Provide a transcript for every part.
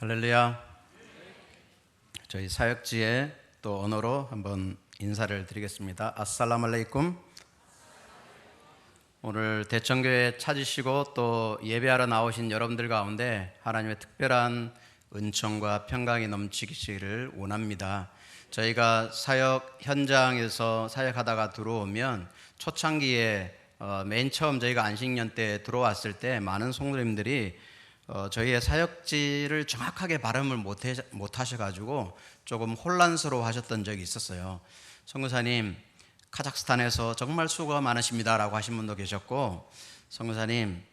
할렐루야. 저희 사역지의 또 언어로 한번 인사를 드리겠습니다. 아살라무 알레이쿰. 오늘 대청교회 찾으시고 또 예배하러 나오신 여러분들 가운데 하나님의 특별한 은총과 평강이 넘치기를 원합니다. 저희가 사역 현장에서 사역하다가 들어오면 초창기에 맨 처음 저희가 안식년 때 들어왔을 때 많은 성도님들이 저희의 사역지를 정확하게 발음을 못 하셔가지고 조금 혼란스러워 하셨던 적이 있었어요. 선교사님, 카자흐스탄에서 정말 수고가 많으십니다 라고 하신 분도 계셨고, 선교사님,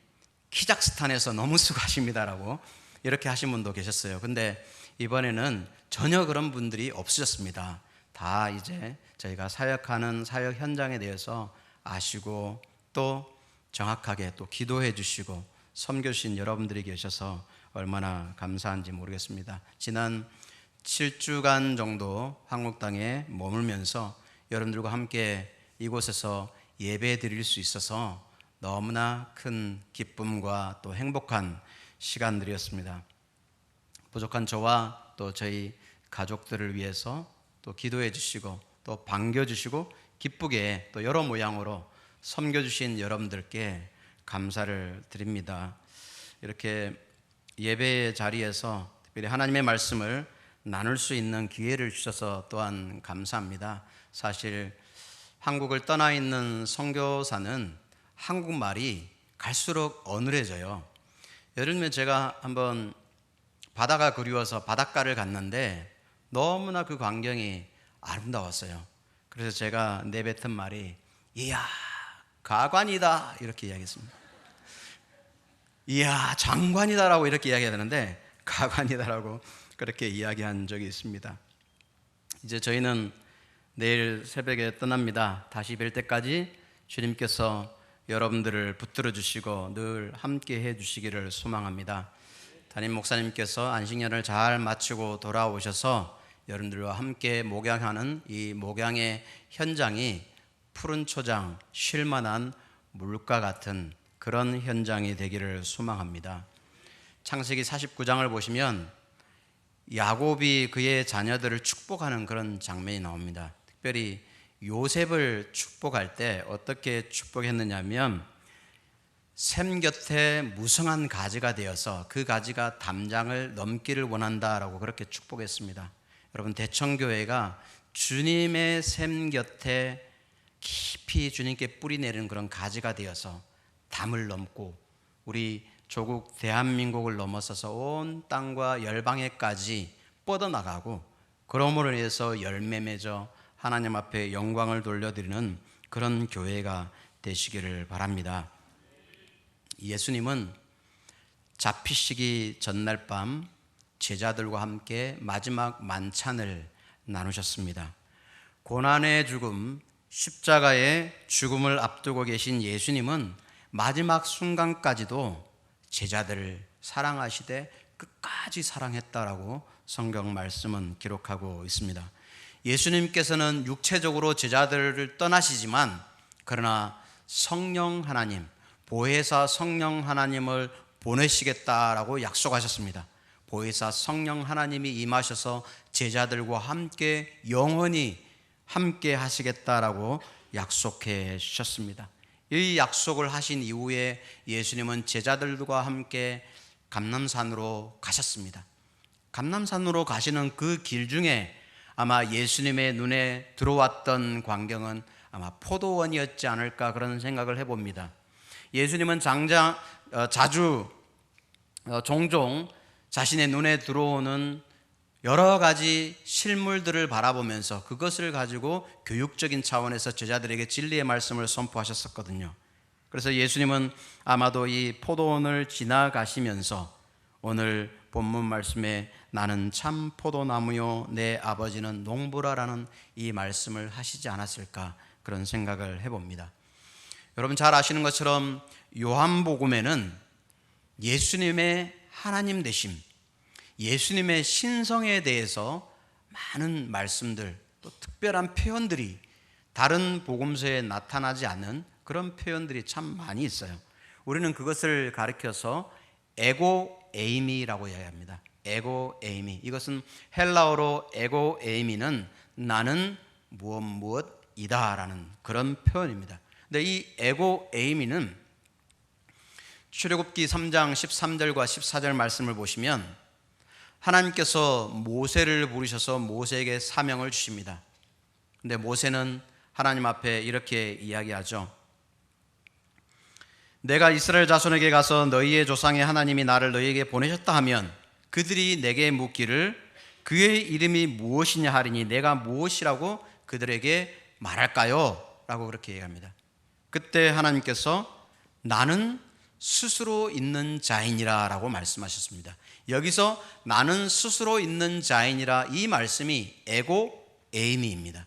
키자흐스탄에서 너무 수고하십니다라고 이렇게 하신 분도 계셨어요. 근데 이번에는 전혀 그런 분들이 없으셨습니다. 다 이제 저희가 사역하는 사역 현장에 대해서 아시고 또 정확하게 또 기도해 주시고 섬겨주신 여러분들이 계셔서 얼마나 감사한지 모르겠습니다. 지난 7주간 정도 한국 땅에 머물면서 여러분들과 함께 이곳에서 예배 드릴 수 있어서 너무나 큰 기쁨과 또 행복한 시간들이었습니다. 부족한 저와 또 저희 가족들을 위해서 또 기도해 주시고 또 반겨주시고 기쁘게 또 여러 모양으로 섬겨주신 여러분들께 감사를 드립니다. 이렇게 예배의 자리에서 특별히 하나님의 말씀을 나눌 수 있는 기회를 주셔서 또한 감사합니다. 사실 한국을 떠나 있는 선교사는 한국말이 갈수록 어눌해져요. 예를 들면 제가 한번 바다가 그리워서 바닷가를 갔는데 너무나 그 광경이 아름다웠어요. 그래서 제가 내뱉은 말이 이야 가관이다 이렇게 이야기했습니다. 이야 장관이다라고 이렇게 이야기해야 되는데 가관이다라고 그렇게 이야기한 적이 있습니다. 이제 저희는 내일 새벽에 떠납니다. 다시 뵐 때까지 주님께서 여러분들을 붙들어 주시고 늘 함께 해 주시기를 소망합니다. 담임 목사님께서 안식년을 잘 마치고 돌아오셔서 여러분들과 함께 목양하는 이 목양의 현장이 푸른 초장, 쉴만한 물가 같은 그런 현장이 되기를 소망합니다. 창세기 49장을 보시면 야곱이 그의 자녀들을 축복하는 그런 장면이 나옵니다. 특별히 요셉을 축복할 때 어떻게 축복했느냐면 샘 곁에 무성한 가지가 되어서 그 가지가 담장을 넘기를 원한다라고 그렇게 축복했습니다. 여러분, 대청교회가 주님의 샘 곁에 깊이 주님께 뿌리 내리는 그런 가지가 되어서 담을 넘고 우리 조국 대한민국을 넘어서서 온 땅과 열방에까지 뻗어나가고 그러므로 인해서 열매 맺어 하나님 앞에 영광을 돌려드리는 그런 교회가 되시기를 바랍니다. 예수님은 잡히시기 전날 밤 제자들과 함께 마지막 만찬을 나누셨습니다. 고난의 죽음, 십자가의 죽음을 앞두고 계신 예수님은 마지막 순간까지도 제자들을 사랑하시되 끝까지 사랑했다라고 성경 말씀은 기록하고 있습니다. 예수님께서는 육체적으로 제자들을 떠나시지만 그러나 성령 하나님, 보혜사 성령 하나님을 보내시겠다라고 약속하셨습니다. 보혜사 성령 하나님이 임하셔서 제자들과 함께 영원히 함께 하시겠다라고 약속해 주셨습니다. 이 약속을 하신 이후에 예수님은 제자들과 함께 감람산으로 가셨습니다. 감람산으로 가시는 그 길 중에 아마 예수님의 눈에 들어왔던 광경은 아마 포도원이었지 않을까 그런 생각을 해봅니다. 예수님은 종종 자신의 눈에 들어오는 여러 가지 실물들을 바라보면서 그것을 가지고 교육적인 차원에서 제자들에게 진리의 말씀을 선포하셨었거든요. 그래서 예수님은 아마도 이 포도원을 지나가시면서 오늘 본문 말씀에 나는 참 포도나무요 내 아버지는 농부라라는 이 말씀을 하시지 않았을까 그런 생각을 해봅니다. 여러분 잘 아시는 것처럼 요한복음에는 예수님의 하나님 되심, 예수님의 신성에 대해서 많은 말씀들 또 특별한 표현들이 다른 복음서에 나타나지 않는 그런 표현들이 참 많이 있어요. 우리는 그것을 가리켜서 에고 에이미라고 이야기합니다. 에고 에이미. 이것은 헬라어로 에고 에이미는 나는 무엇이다라는 그런 표현입니다. 근데 이 에고 에이미는 출애굽기 3장 13절과 14절 말씀을 보시면 하나님께서 모세를 부르셔서 모세에게 사명을 주십니다. 근데 모세는 하나님 앞에 이렇게 이야기하죠. 내가 이스라엘 자손에게 가서 너희의 조상의 하나님이 나를 너희에게 보내셨다 하면 그들이 내게 묻기를 그의 이름이 무엇이냐 하리니 내가 무엇이라고 그들에게 말할까요? 라고 그렇게 얘기합니다. 그때 하나님께서 나는 스스로 있는 자이니라 라고 말씀하셨습니다. 여기서 나는 스스로 있는 자이니라 이 말씀이 에고 에이미입니다.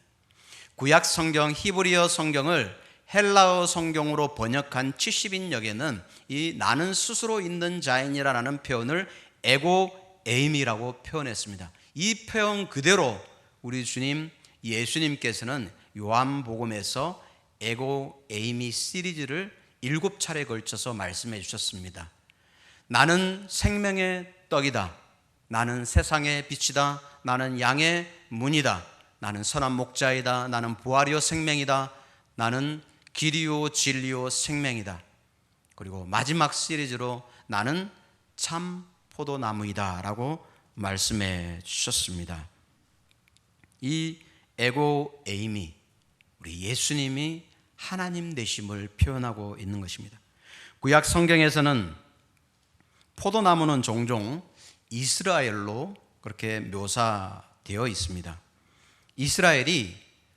구약 성경 히브리어 성경을 헬라어 성경으로 번역한 70인역에는 이 나는 스스로 있는 자이니라라는 표현을 에고 에이미라고 표현했습니다. 이 표현 그대로 우리 주님 예수님께서는 요한복음에서 에고 에이미 시리즈를 7차례 걸쳐서 말씀해 주셨습니다. 나는 생명의 떡이다. 나는 세상의 빛이다. 나는 양의 문이다. 나는 선한 목자이다. 나는 부활이요 생명이다. 나는 길이요 진리요 생명이다. 그리고 마지막 시리즈로 나는 참 포도나무이다 라고 말씀해 주셨습니다. 이 에고 에이미, 우리 예수님이 하나님 되심을 표현하고 있는 것입니다. 구약 성경에서는 포도나무는 종종 이스라엘로 그렇게 묘사되어 있습니다. 이스라엘이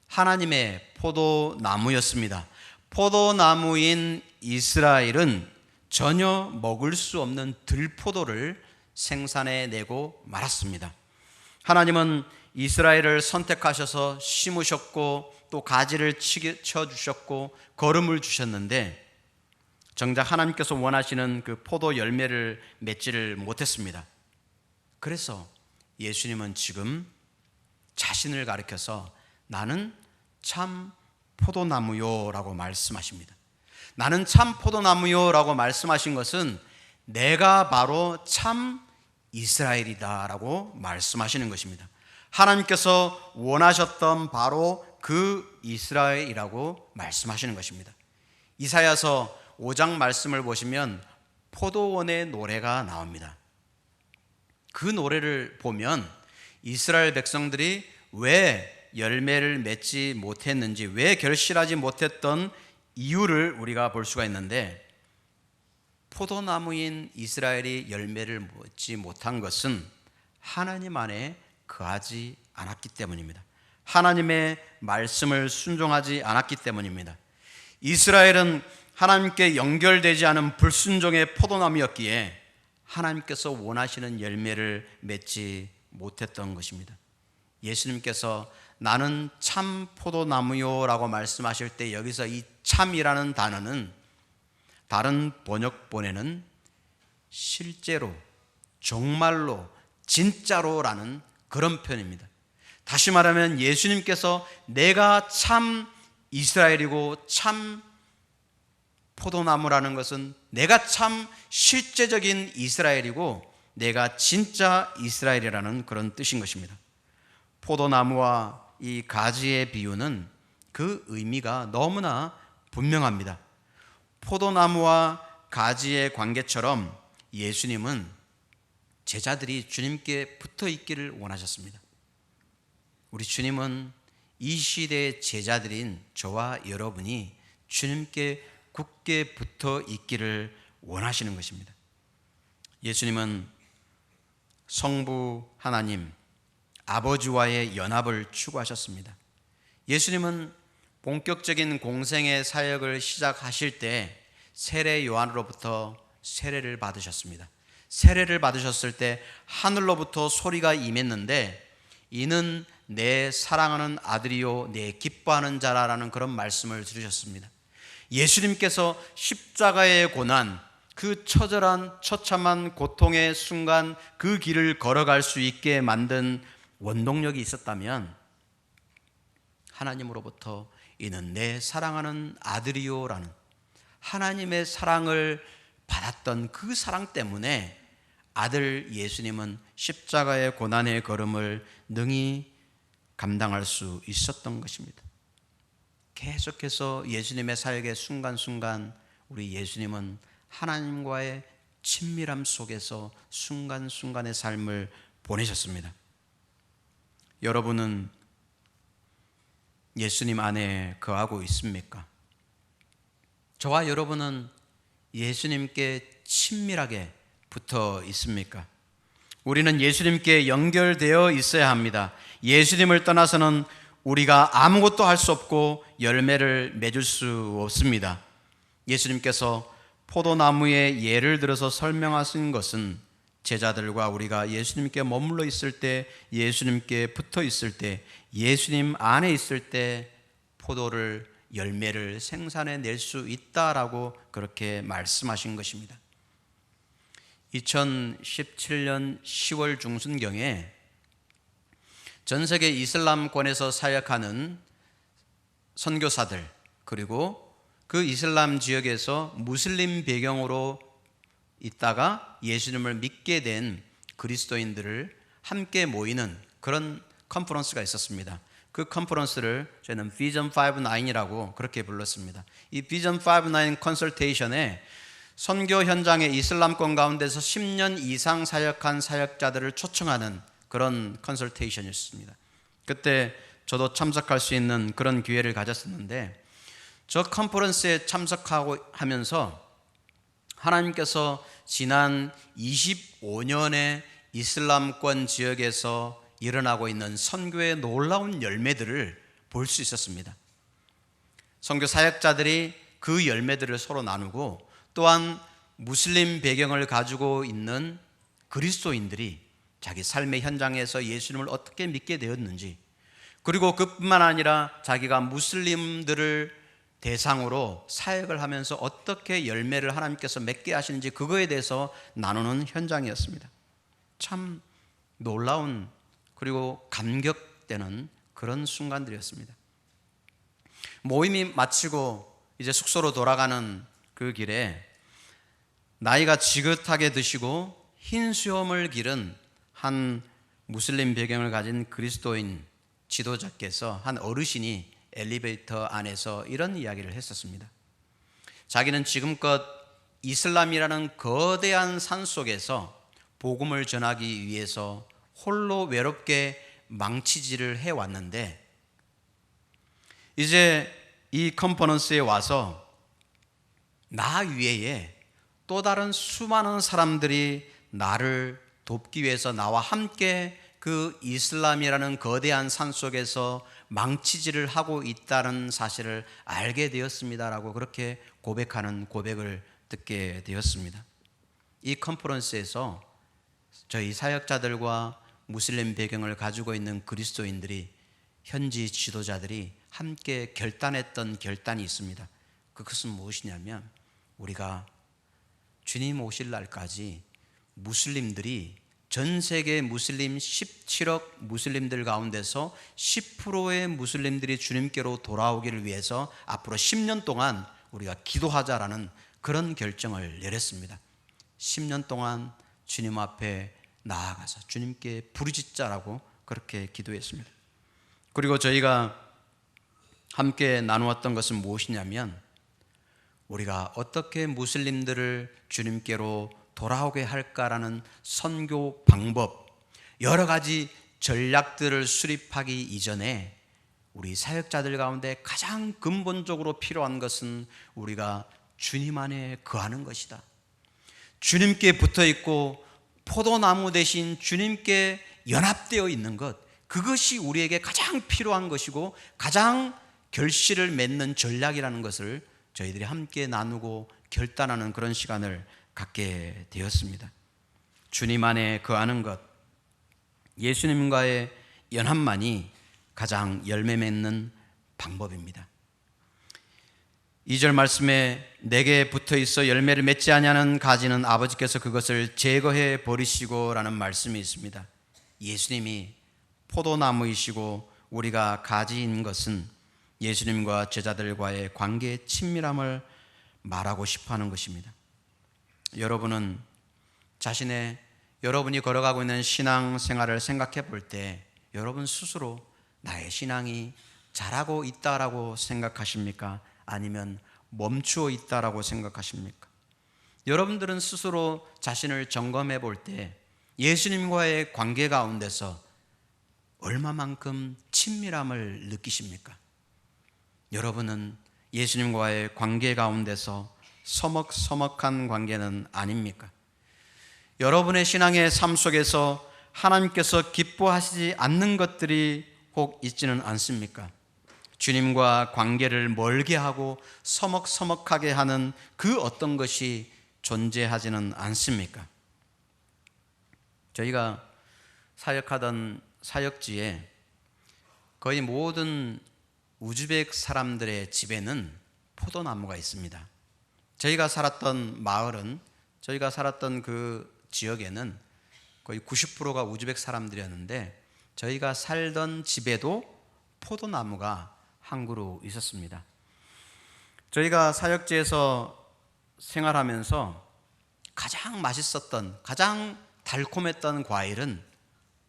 하나님의 포도나무였습니다. 포도나무인 이스라엘은 전혀 먹을 수 없는 들포도를 생산해내고 말았습니다. 하나님은 이스라엘을 선택하셔서 심으셨고 또 가지를 쳐주셨고 거름을 주셨는데 정작 하나님께서 원하시는 그 포도 열매를 맺지를 못했습니다. 그래서 예수님은 지금 자신을 가리켜서 나는 참 포도나무요 라고 말씀하십니다. 나는 참 포도나무요 라고 말씀하신 것은 내가 바로 참 이스라엘이다 라고 말씀하시는 것입니다. 하나님께서 원하셨던 바로 그 이스라엘이라고 말씀하시는 것입니다. 이사야서 5장 말씀을 보시면 포도원의 노래가 나옵니다. 그 노래를 보면 이스라엘 백성들이 왜 열매를 맺지 못했는지, 왜 결실하지 못했던 이유를 우리가 볼 수가 있는데, 포도나무인 이스라엘이 열매를 맺지 못한 것은 하나님 안에 거하지 않았기 때문입니다. 하나님의 말씀을 순종하지 않았기 때문입니다. 이스라엘은 하나님께 연결되지 않은 불순종의 포도나무였기에 하나님께서 원하시는 열매를 맺지 못했던 것입니다. 예수님께서 나는 참 포도나무요 라고 말씀하실 때 여기서 이 참이라는 단어는 다른 번역본에는 실제로, 정말로, 진짜로라는 그런 표현입니다. 다시 말하면 예수님께서 내가 참 이스라엘이고 참 포도나무라는 것은 내가 참 실제적인 이스라엘이고 내가 진짜 이스라엘이라는 그런 뜻인 것입니다. 포도나무와 이 가지의 비유는 그 의미가 너무나 분명합니다. 포도나무와 가지의 관계처럼 예수님은 제자들이 주님께 붙어 있기를 원하셨습니다. 우리 주님은 이 시대의 제자들인 저와 여러분이 주님께 굳게 붙어 있기를 원하시는 것입니다. 예수님은 성부 하나님, 아버지와의 연합을 추구하셨습니다. 예수님은 본격적인 공생의 사역을 시작하실 때 세례 요한으로부터 세례를 받으셨습니다. 세례를 받으셨을 때 하늘로부터 소리가 임했는데 이는 내 사랑하는 아들이요 내 기뻐하는 자라라는 그런 말씀을 들으셨습니다. 예수님께서 십자가의 고난, 그 처절한 처참한 고통의 순간 그 길을 걸어갈 수 있게 만든 원동력이 있었다면 하나님으로부터 이는 내 사랑하는 아들이요라는 하나님의 사랑을 받았던 그 사랑 때문에 아들 예수님은 십자가의 고난의 걸음을 능히 감당할 수 있었던 것입니다. 계속해서 예수님의 사역의 순간순간 우리 예수님은 하나님과의 친밀함 속에서 순간순간의 삶을 보내셨습니다. 여러분은 예수님 안에 거하고 있습니까? 저와 여러분은 예수님께 친밀하게 붙어 있습니까? 우리는 예수님께 연결되어 있어야 합니다. 예수님을 떠나서는 우리가 아무것도 할 수 없고 열매를 맺을 수 없습니다. 예수님께서 포도나무의 예를 들어서 설명하신 것은 제자들과 우리가 예수님께 머물러 있을 때, 예수님께 붙어 있을 때, 예수님 안에 있을 때 포도를 열매를 생산해 낼 수 있다라고 그렇게 말씀하신 것입니다. 2017년 10월 중순경에 전 세계 이슬람권에서 사역하는 선교사들, 그리고 그 이슬람 지역에서 무슬림 배경으로 있다가 예수님을 믿게 된 그리스도인들을 함께 모이는 그런 컨퍼런스가 있었습니다. 그 컨퍼런스를 저희는 비전 59이라고 그렇게 불렀습니다. 이 비전 59 컨설테이션에 선교 현장의 이슬람권 가운데서 10년 이상 사역한 사역자들을 초청하는 그런 컨설테이션이었습니다. 그때 저도 참석할 수 있는 그런 기회를 가졌었는데, 저 컨퍼런스에 참석하고 하면서 하나님께서 지난 25년의 이슬람권 지역에서 일어나고 있는 선교의 놀라운 열매들을 볼 수 있었습니다. 선교 사역자들이 그 열매들을 서로 나누고, 또한 무슬림 배경을 가지고 있는 그리스도인들이 자기 삶의 현장에서 예수님을 어떻게 믿게 되었는지, 그리고 그뿐만 아니라 자기가 무슬림들을 대상으로 사역을 하면서 어떻게 열매를 하나님께서 맺게 하시는지 그거에 대해서 나누는 현장이었습니다. 참 놀라운, 그리고 감격되는 그런 순간들이었습니다. 모임이 마치고 이제 숙소로 돌아가는 그 길에 나이가 지긋하게 드시고 흰 수염을 기른 한 무슬림 배경을 가진 그리스도인 지도자께서, 한 어르신이 엘리베이터 안에서 이런 이야기를 했었습니다. 자기는 지금껏 이슬람이라는 거대한 산 속에서 복음을 전하기 위해서 홀로 외롭게 망치질을 해왔는데, 이제 이 컨퍼런스에 와서 나 위에 또 다른 수많은 사람들이 나를 돕기 위해서 나와 함께 그 이슬람이라는 거대한 산 속에서 망치질을 하고 있다는 사실을 알게 되었습니다라고 그렇게 고백하는 고백을 듣게 되었습니다. 이 컨퍼런스에서 저희 사역자들과 무슬림 배경을 가지고 있는 그리스도인들이, 현지 지도자들이 함께 결단했던 결단이 있습니다. 그것은 무엇이냐면, 우리가 주님 오실 날까지 무슬림들이, 전 세계 무슬림 17억 무슬림들 가운데서 10%의 무슬림들이 주님께로 돌아오기를 위해서 앞으로 10년 동안 우리가 기도하자라는 그런 결정을 내렸습니다. 10년 동안 주님 앞에 나아가서 주님께 부르짖자라고 그렇게 기도했습니다. 그리고 저희가 함께 나누었던 것은 무엇이냐면, 우리가 어떻게 무슬림들을 주님께로 돌아오게 할까라는 선교 방법, 여러 가지 전략들을 수립하기 이전에 우리 사역자들 가운데 가장 근본적으로 필요한 것은 우리가 주님 안에 거하는 것이다. 주님께 붙어 있고 포도나무 대신 주님께 연합되어 있는 것, 그것이 우리에게 가장 필요한 것이고 가장 결실을 맺는 전략이라는 것을 저희들이 함께 나누고 결단하는 그런 시간을 갖게 되었습니다. 주님 안에 거하는 것, 예수님과의 연합만이 가장 열매 맺는 방법입니다. 2절 말씀에 내게 붙어 있어 열매를 맺지 아니하는 가지는 아버지께서 그것을 제거해 버리시고 라는 말씀이 있습니다. 예수님이 포도나무이시고 우리가 가지인 것은 예수님과 제자들과의 관계의 친밀함을 말하고 싶어 하는 것입니다. 여러분은 자신의 여러분이 걸어가고 있는 신앙 생활을 생각해 볼 때 여러분 스스로 나의 신앙이 잘하고 있다라고 생각하십니까? 아니면 멈추어 있다라고 생각하십니까? 여러분들은 스스로 자신을 점검해 볼 때 예수님과의 관계 가운데서 얼마만큼 친밀함을 느끼십니까? 여러분은 예수님과의 관계 가운데서 서먹서먹한 관계는 아닙니까? 여러분의 신앙의 삶 속에서 하나님께서 기뻐하시지 않는 것들이 혹 있지는 않습니까? 주님과 관계를 멀게 하고 서먹서먹하게 하는 그 어떤 것이 존재하지는 않습니까? 저희가 사역하던 사역지에 거의 모든 우즈벡 사람들의 집에는 포도나무가 있습니다. 저희가 살았던 마을은, 저희가 살았던 그 지역에는 거의 90%가 우즈벡 사람들이었는데 저희가 살던 집에도 포도나무가 한 그루 있었습니다. 저희가 사역지에서 생활하면서 가장 맛있었던, 가장 달콤했던 과일은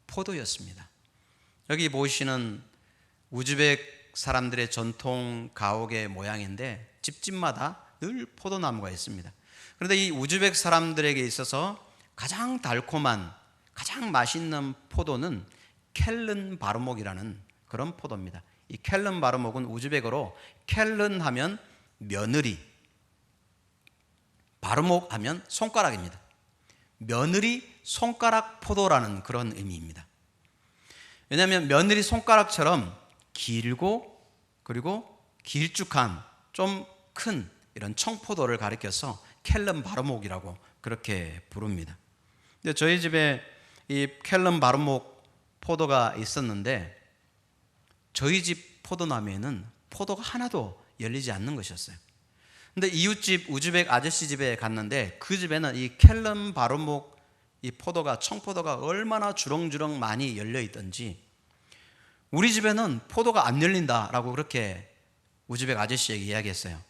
포도였습니다. 여기 보시는 우즈벡 사람들의 전통 가옥의 모양인데 집집마다 늘 포도나무가 있습니다. 그런데 이 우즈벡 사람들에게 있어서 가장 달콤한, 가장 맛있는 포도는 켈른 바르목이라는 그런 포도입니다. 이 켈른 바르목은 우즈벡어로 켈른 하면 며느리, 바르목 하면 손가락입니다. 며느리 손가락 포도라는 그런 의미입니다. 왜냐하면 며느리 손가락처럼 길고 그리고 길쭉한 좀 큰 이런 청포도를 가리켜서 켈른 바르목이라고 그렇게 부릅니다. 근데 저희 집에 이 켈른 바르목 포도가 있었는데 저희 집 포도나무에는 포도가 하나도 열리지 않는 것이었어요. 근데 이웃집 우즈벡 아저씨 집에 갔는데 그 집에는 이 켈른 바르목 이 포도가, 청포도가 얼마나 주렁주렁 많이 열려 있던지 우리 집에는 포도가 안 열린다라고 그렇게 우즈벡 아저씨에게 이야기했어요.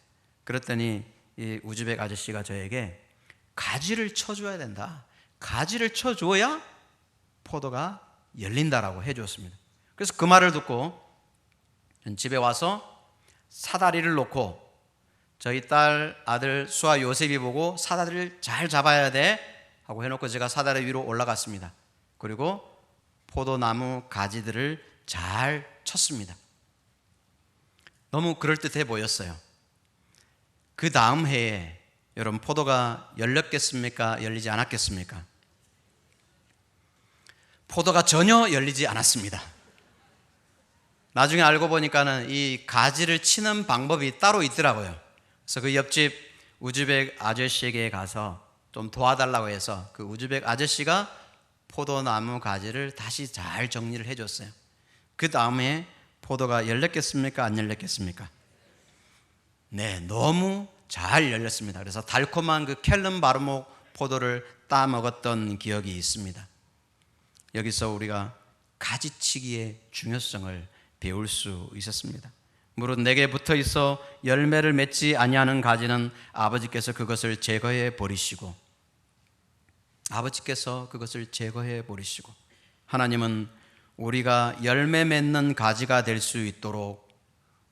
그랬더니 이 우즈벡 아저씨가 저에게 가지를 쳐줘야 된다. 가지를 쳐줘야 포도가 열린다라고 해주었습니다. 그래서 그 말을 듣고 집에 와서 사다리를 놓고 저희 딸 아들 수아 요셉이 보고 사다리를 잘 잡아야 돼 하고 해놓고 제가 사다리 위로 올라갔습니다. 그리고 포도나무 가지들을 잘 쳤습니다. 너무 그럴듯해 보였어요. 그 다음 해에 여러분 포도가 열렸겠습니까? 열리지 않았겠습니까? 포도가 전혀 열리지 않았습니다. 나중에 알고 보니까는 이 가지를 치는 방법이 따로 있더라고요. 그래서 그 옆집 우즈벡 아저씨에게 가서 좀 도와달라고 해서 그 우즈벡 아저씨가 포도나무 가지를 다시 잘 정리를 해줬어요. 그 다음에 포도가 열렸겠습니까? 안 열렸겠습니까? 네, 너무 잘 열렸습니다. 그래서 달콤한 그 켈른 바르목 포도를 따 먹었던 기억이 있습니다. 여기서 우리가 가지치기의 중요성을 배울 수 있었습니다. 무릇 내게 붙어 있어 열매를 맺지 아니하는 가지는 아버지께서 그것을 제거해 버리시고, 아버지께서 그것을 제거해 버리시고, 하나님은 우리가 열매 맺는 가지가 될 수 있도록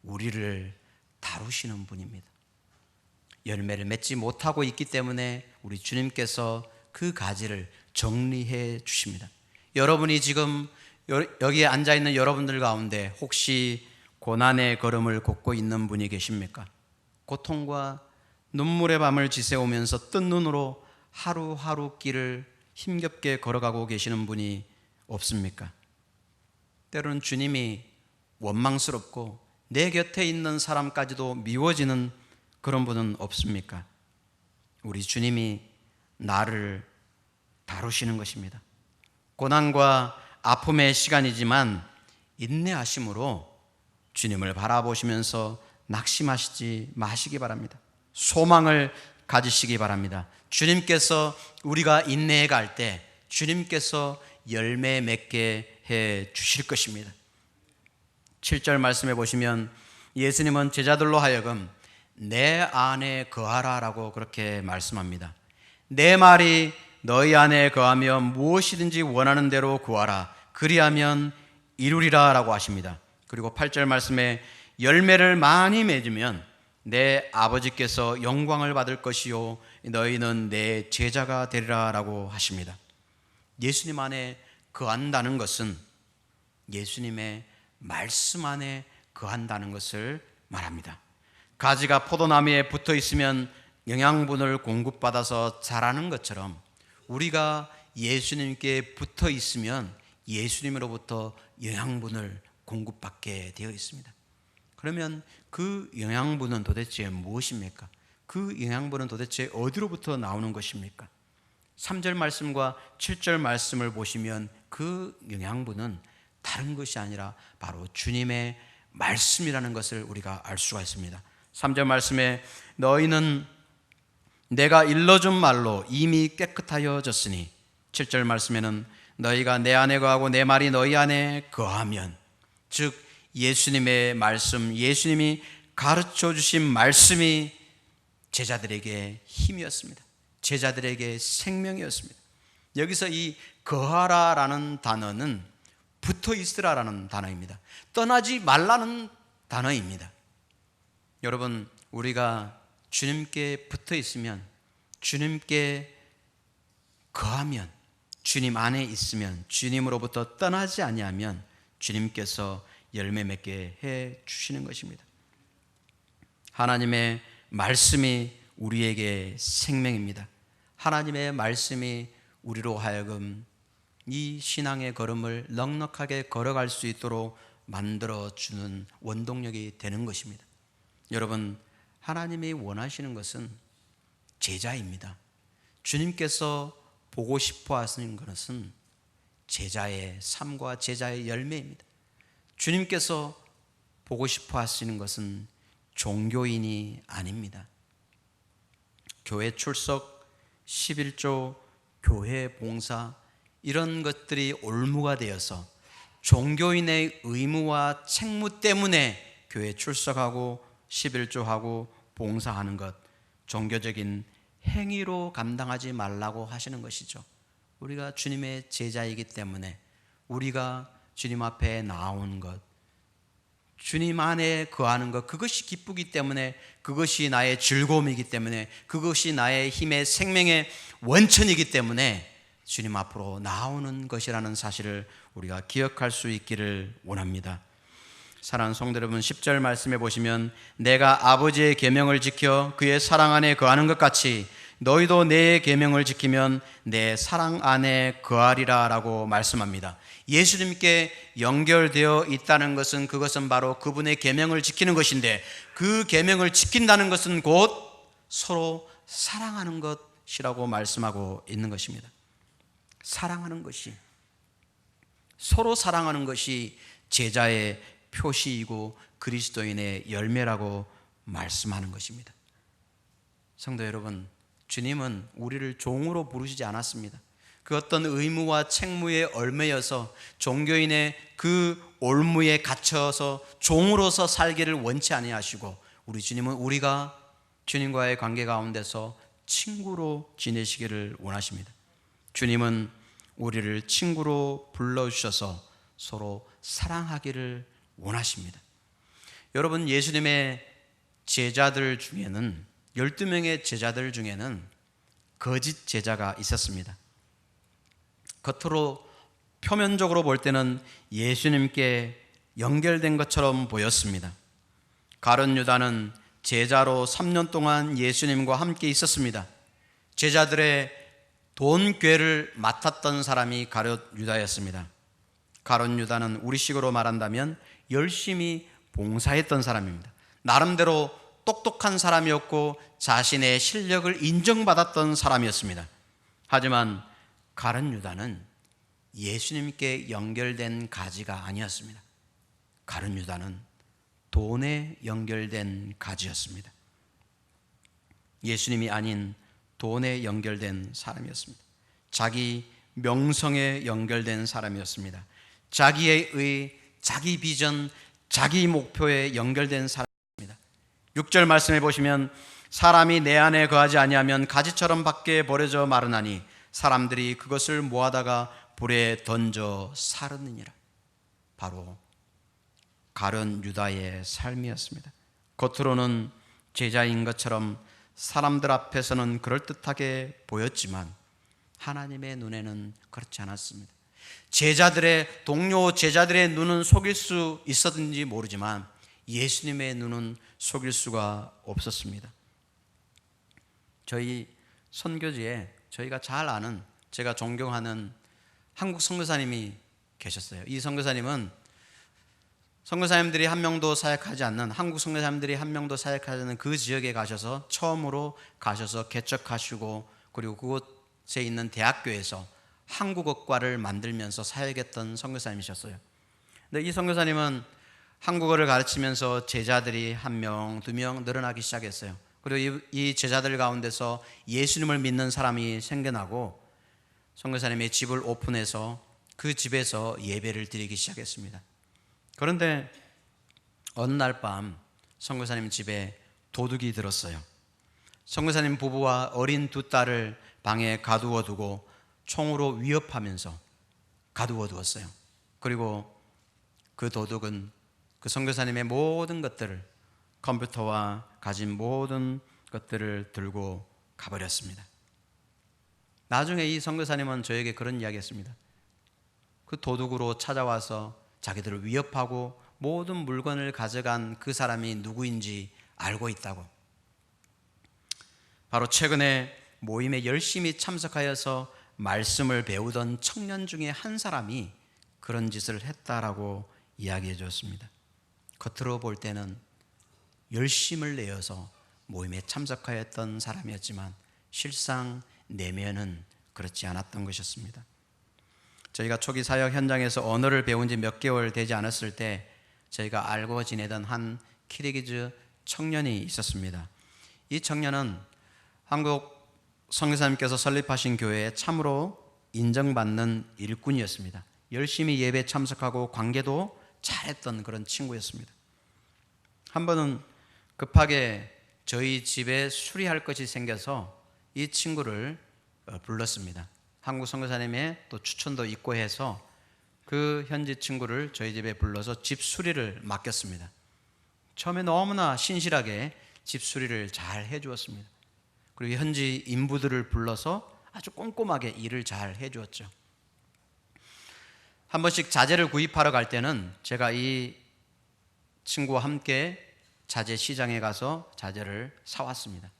우리를 다루시는 분입니다. 열매를 맺지 못하고 있기 때문에 우리 주님께서 그 가지를 정리해 주십니다. 여러분이 지금 여기에 앉아있는 여러분들 가운데 혹시 고난의 걸음을 걷고 있는 분이 계십니까? 고통과 눈물의 밤을 지새우면서 뜬 눈으로 하루하루 길을 힘겹게 걸어가고 계시는 분이 없습니까? 때로는 주님이 원망스럽고 내 곁에 있는 사람까지도 미워지는 그런 분은 없습니까? 우리 주님이 나를 다루시는 것입니다. 고난과 아픔의 시간이지만 인내하심으로 주님을 바라보시면서 낙심하시지 마시기 바랍니다. 소망을 가지시기 바랍니다. 주님께서 우리가 인내해 갈 때 주님께서 열매 맺게 해 주실 것입니다. 7절 말씀해 보시면 예수님은 제자들로 하여금 내 안에 거하라 라고 그렇게 말씀합니다. 내 말이 너희 안에 거하며 무엇이든지 원하는 대로 구하라. 그리하면 이루리라 라고 하십니다. 그리고 8절 말씀에 열매를 많이 맺으면 내 아버지께서 영광을 받을 것이요 너희는 내 제자가 되리라 라고 하십니다. 예수님 안에 거한다는 것은 예수님의 말씀 안에 거한다는 것을 말합니다. 가지가 포도나무에 붙어 있으면 영양분을 공급받아서 자라는 것처럼 우리가 예수님께 붙어 있으면 예수님으로부터 영양분을 공급받게 되어 있습니다. 그러면 그 영양분은 도대체 무엇입니까? 그 영양분은 도대체 어디로부터 나오는 것입니까? 3절 말씀과 7절 말씀을 보시면 그 영양분은 다른 것이 아니라 바로 주님의 말씀이라는 것을 우리가 알 수가 있습니다. 3절 말씀에 너희는 내가 일러준 말로 이미 깨끗하여졌으니 7절 말씀에는 너희가 내 안에 거하고 내 말이 너희 안에 거하면, 즉 예수님의 말씀, 예수님이 가르쳐 주신 말씀이 제자들에게 힘이었습니다. 제자들에게 생명이었습니다. 여기서 이 거하라라는 단어는 붙어 있으라라는 단어입니다. 떠나지 말라는 단어입니다. 여러분, 우리가 주님께 붙어 있으면, 주님께 거하면, 주님 안에 있으면, 주님으로부터 떠나지 아니하면 주님께서 열매 맺게 해 주시는 것입니다. 하나님의 말씀이 우리에게 생명입니다. 하나님의 말씀이 우리로 하여금 이 신앙의 걸음을 넉넉하게 걸어갈 수 있도록 만들어주는 원동력이 되는 것입니다. 여러분, 하나님이 원하시는 것은 제자입니다. 주님께서 보고 싶어 하시는 것은 제자의 삶과 제자의 열매입니다. 주님께서 보고 싶어 하시는 것은 종교인이 아닙니다. 교회 출석, 11조, 교회 봉사, 이런 것들이 올무가 되어서 종교인의 의무와 책무 때문에 교회 출석하고 11조하고 봉사하는 것, 종교적인 행위로 감당하지 말라고 하시는 것이죠. 우리가 주님의 제자이기 때문에 우리가 주님 앞에 나오는 것, 주님 안에 거하는 것, 그것이 기쁘기 때문에, 그것이 나의 즐거움이기 때문에, 그것이 나의 힘의 생명의 원천이기 때문에 주님 앞으로 나오는 것이라는 사실을 우리가 기억할 수 있기를 원합니다. 사랑하는 성도 여러분, 10절 말씀해 보시면 내가 아버지의 계명을 지켜 그의 사랑 안에 거하는 것 같이 너희도 내 계명을 지키면 내 사랑 안에 거하리라 라고 말씀합니다. 예수님께 연결되어 있다는 것은, 그것은 바로 그분의 계명을 지키는 것인데, 그 계명을 지킨다는 것은 곧 서로 사랑하는 것이라고 말씀하고 있는 것입니다. 사랑하는 것이, 서로 사랑하는 것이 제자의 표시이고 그리스도인의 열매라고 말씀하는 것입니다. 성도 여러분, 주님은 우리를 종으로 부르시지 않았습니다. 그 어떤 의무와 책무에 얽매여서 종교인의 그 올무에 갇혀서 종으로서 살기를 원치 아니하시고, 우리 주님은 우리가 주님과의 관계 가운데서 친구로 지내시기를 원하십니다. 주님은 우리를 친구로 불러주셔서 서로 사랑하기를 원하십니다. 여러분, 예수님의 제자들 중에는, 12명의 제자들 중에는 거짓 제자가 있었습니다. 겉으로 표면적으로 볼 때는 예수님께 연결된 것처럼 보였습니다. 가룟 유다는 제자로 3년 동안 예수님과 함께 있었습니다. 제자들의 돈궤를 맡았던 사람이 가룟 유다였습니다. 가룟 유다는 우리식으로 말한다면 열심히 봉사했던 사람입니다. 나름대로 똑똑한 사람이었고 자신의 실력을 인정받았던 사람이었습니다. 하지만 가룟 유다는 예수님께 연결된 가지가 아니었습니다. 가룟 유다는 돈에 연결된 가지였습니다. 예수님이 아닌 돈에 연결된 사람이었습니다. 자기 명성에 연결된 사람이었습니다. 자기의 의, 자기 비전, 자기 목표에 연결된 사람입니다. 6절 말씀해 보시면 사람이 내 안에 거하지 아니하면 가지처럼 밖에 버려져 마르나니 사람들이 그것을 모아다가 불에 던져 사르느니라. 바로 가룟 유다의 삶이었습니다. 겉으로는 제자인 것처럼 사람들 앞에서는 그럴듯하게 보였지만 하나님의 눈에는 그렇지 않았습니다. 동료 제자들의 눈은 속일 수 있었는지 모르지만 예수님의 눈은 속일 수가 없었습니다. 저희 선교지에 저희가 잘 아는, 제가 존경하는 한국 선교사님이 계셨어요. 이 선교사님은 선교사님들이 한 명도 사역하지 않는, 한국 선교사님들이 한 명도 사역하지 않는 그 지역에 가셔서 처음으로 가셔서 개척하시고, 그리고 그곳에 있는 대학교에서 한국어과를 만들면서 사역했던 선교사님이셨어요. 근데 이 선교사님은 한국어를 가르치면서 제자들이 한 명, 두 명 늘어나기 시작했어요. 그리고 이 제자들 가운데서 예수님을 믿는 사람이 생겨나고 선교사님의 집을 오픈해서 그 집에서 예배를 드리기 시작했습니다. 그런데 어느 날 밤 선교사님 집에 도둑이 들었어요. 선교사님 부부와 어린 두 딸을 방에 가두어 두고 총으로 위협하면서 가두어 두었어요. 그리고 그 도둑은 그 선교사님의 모든 것들을, 컴퓨터와 가진 모든 것들을 들고 가버렸습니다. 나중에 이 선교사님은 저에게 그런 이야기 했습니다. 그 도둑으로 찾아와서 자기들을 위협하고 모든 물건을 가져간 그 사람이 누구인지 알고 있다고. 바로 최근에 모임에 열심히 참석하여서 말씀을 배우던 청년 중에 한 사람이 그런 짓을 했다라고 이야기해 줬습니다. 겉으로 볼 때는 열심을 내어서 모임에 참석하였던 사람이었지만 실상 내면은 그렇지 않았던 것이었습니다. 저희가 초기 사역 현장에서 언어를 배운 지 몇 개월 되지 않았을 때 저희가 알고 지내던 한 키르기즈 청년이 있었습니다. 이 청년은 한국 선교사님께서 설립하신 교회에 참으로 인정받는 일꾼이었습니다. 열심히 예배 참석하고 관계도 잘했던 그런 친구였습니다. 한 번은 급하게 저희 집에 수리할 것이 생겨서 이 친구를 불렀습니다. 한국 선교사님의 또 추천도 있고 해서 그 현지 친구를 저희 집에 불러서 집 수리를 맡겼습니다. 처음에 너무나 신실하게 집 수리를 잘 해주었습니다. 그리고 현지 인부들을 불러서 아주 꼼꼼하게 일을 잘 해주었죠. 한 번씩 자재를 구입하러 갈 때는 제가 이 친구와 함께 자재 시장에 가서 자재를 사왔습니다.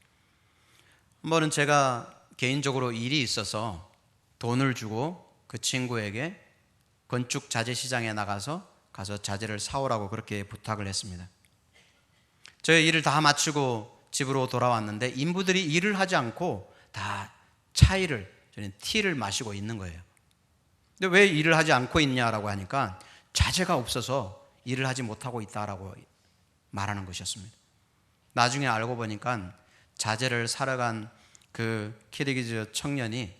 한 번은 제가 개인적으로 일이 있어서 돈을 주고 그 친구에게 건축 자재 시장에 가서 자재를 사오라고 그렇게 부탁을 했습니다. 저희 일을 다 마치고 집으로 돌아왔는데 인부들이 일을 하지 않고 다 차이를, 저는 티를 마시고 있는 거예요. 근데 왜 일을 하지 않고 있냐라고 하니까 자재가 없어서 일을 하지 못하고 있다라고 말하는 것이었습니다. 나중에 알고 보니까 자재를 사러 간 그 키르기즈 청년이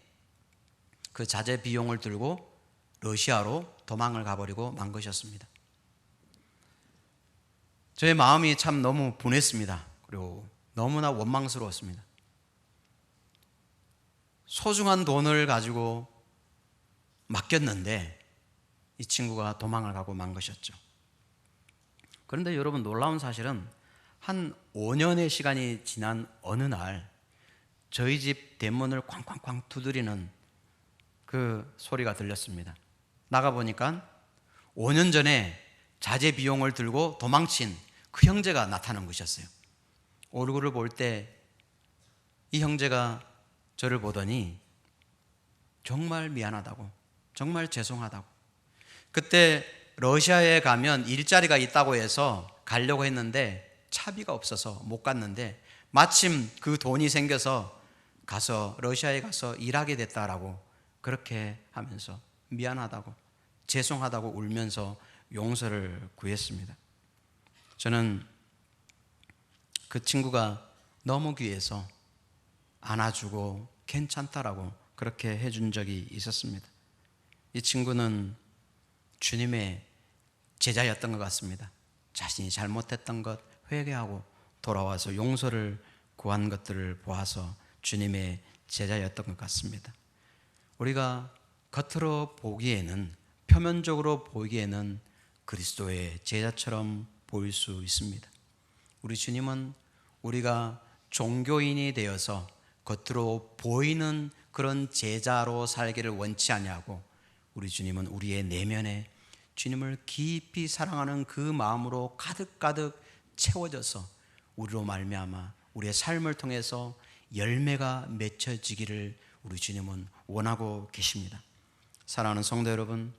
그 자재 비용을 들고 러시아로 도망을 가버리고 만 것이었습니다. 저의 마음이 참 너무 분했습니다. 그리고 너무나 원망스러웠습니다. 소중한 돈을 가지고 맡겼는데 이 친구가 도망을 가고 만 것이었죠. 그런데 여러분, 놀라운 사실은 한 5년의 시간이 지난 어느 날 저희 집 대문을 쾅쾅쾅 두드리는 그 소리가 들렸습니다. 나가보니까 5년 전에 자재 비용을 들고 도망친 그 형제가 나타난 것이었어요. 얼굴을 볼 때 이 형제가 저를 보더니 정말 미안하다고, 정말 죄송하다고, 그때 러시아에 가면 일자리가 있다고 해서 가려고 했는데 차비가 없어서 못 갔는데 마침 그 돈이 생겨서 러시아에 가서 일하게 됐다라고 그렇게 하면서 미안하다고, 죄송하다고 울면서 용서를 구했습니다. 저는 그 친구가 너무 귀해서 안아주고 괜찮다라고 그렇게 해준 적이 있었습니다. 이 친구는 주님의 제자였던 것 같습니다. 자신이 잘못했던 것 회개하고 돌아와서 용서를 구한 것들을 보아서 주님의 제자였던 것 같습니다. 우리가 겉으로 보기에는, 표면적으로 보기에는 그리스도의 제자처럼 보일 수 있습니다. 우리 주님은 우리가 종교인이 되어서 겉으로 보이는 그런 제자로 살기를 원치 아니하고, 우리 주님은 우리의 내면에 주님을 깊이 사랑하는 그 마음으로 가득가득 채워져서 우리로 말미암아 우리의 삶을 통해서 열매가 맺혀지기를 우리 주님은 원하고 계십니다. 사랑하는 성도 여러분,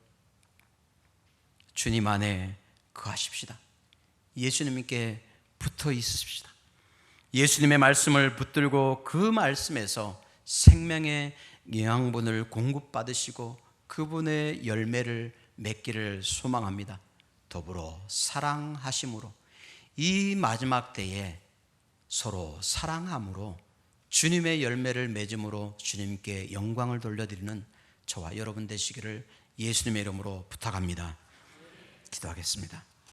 주님 안에 거하십시다. 예수님께 붙어 있으십시다. 예수님의 말씀을 붙들고 그 말씀에서 생명의 영양분을 공급받으시고 그분의 열매를 맺기를 소망합니다. 더불어 사랑하심으로 이 마지막 때에 서로 사랑함으로 주님의 열매를 맺음으로 주님께 영광을 돌려드리는 저와 여러분 되시기를 예수님의 이름으로 부탁합니다. 기도하겠습니다.